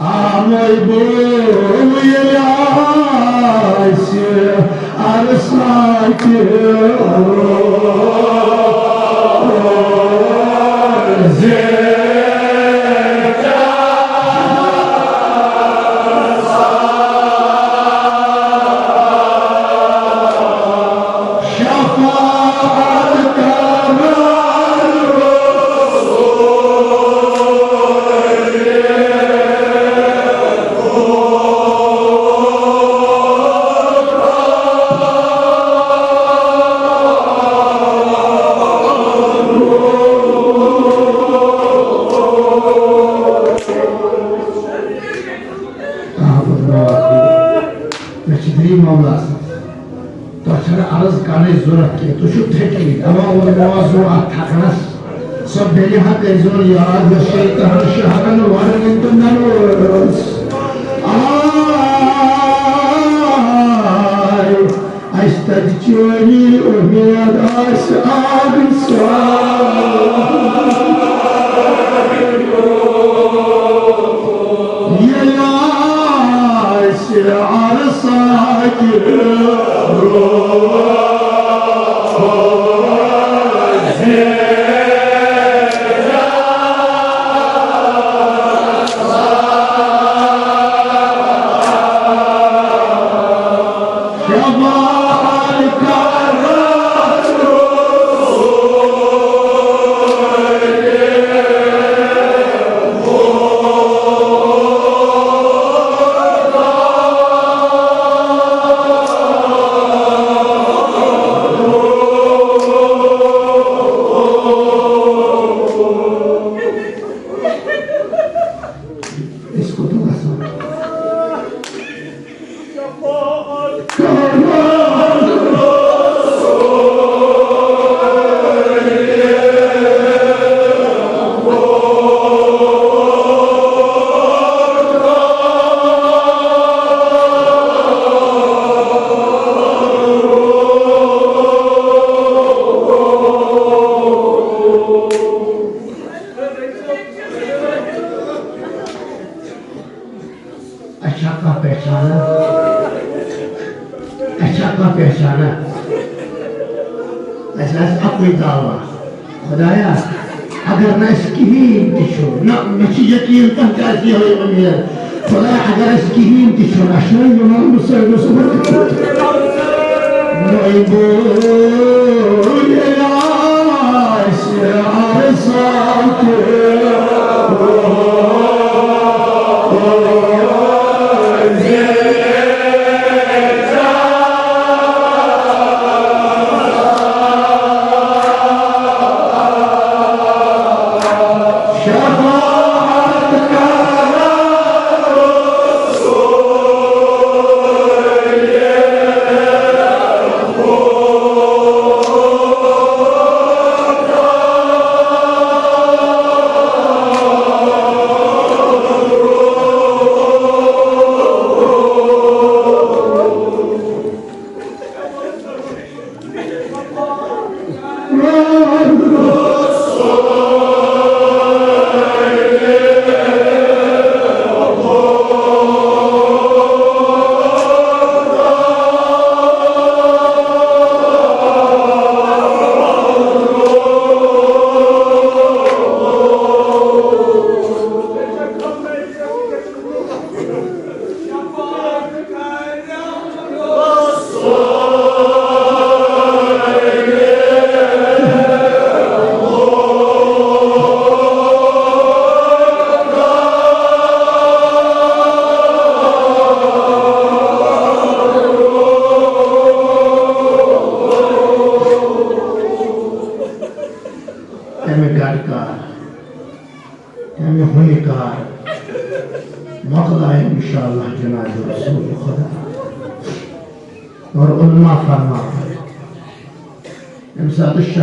آموی بوی آسی عرصاتی يزول يراد الشيطان شهرا وارد الناس استجوني أميد أسعاد يا شعر صاكر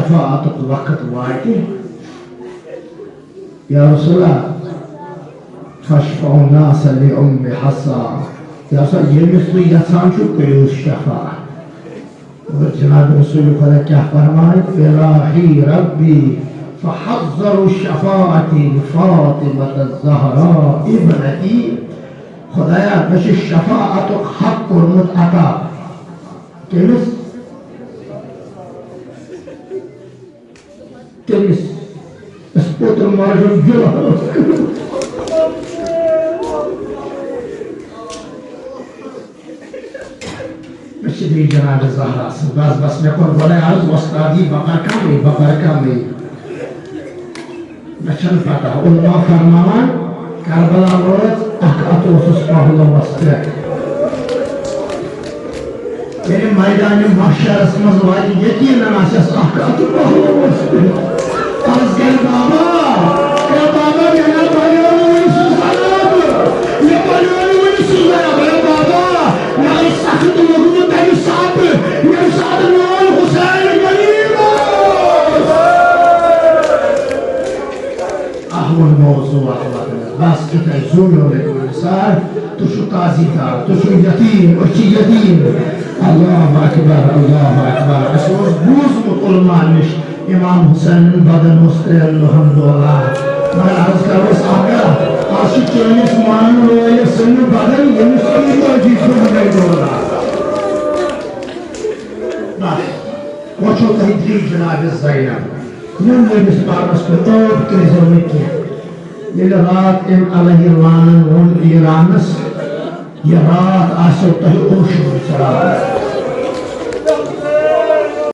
الشفاعة وقت واحد يا رسول الله فاشفع الناس لأم حصى يا رسول الله يمثل يسان شو كيوس الشفاعة وجناب رسول الله كيف فرمائے الہی ربی فحذروا الشفاعة لفاطمة الزهراء ابنتي. خدایا مش الشفاعة حق المتعة تمس اسبوت المرجل جرى مش دي جناب الزهراء بس نقول ولا عرض وسطادي بقر كامي مشان فتح علماء فرمان كربلاء الرد أكاتو سبحانه الله وسطك يعني ميدان محشر اسمه زواجي يتين ناسس أكاتو الله وسطك أرز قال بابا يا بابا ونسو صلاب يا بابا ونسو صلاب يا بابا يا إسحاق الوجود يا صعب يا صعب الحسين قريبا أهون موضوع بس كده يزوروا الإنسان تشو تازيتا تشو يتيم وشي يتيم. الله أكبر أسوس بوز مطلمان مش إمام حسين بدن مستقل الحمد لله ما العرض كروس آقا عاشق چونس مان روية سن بدن يمسكين وجيز بمجي دولا بس وشو تهدري جناب الزينب نم بسبار مسكتوب كريزوميكي للرات إن عليه الران ون إيرانس يرات آسو تهي أوشو سلام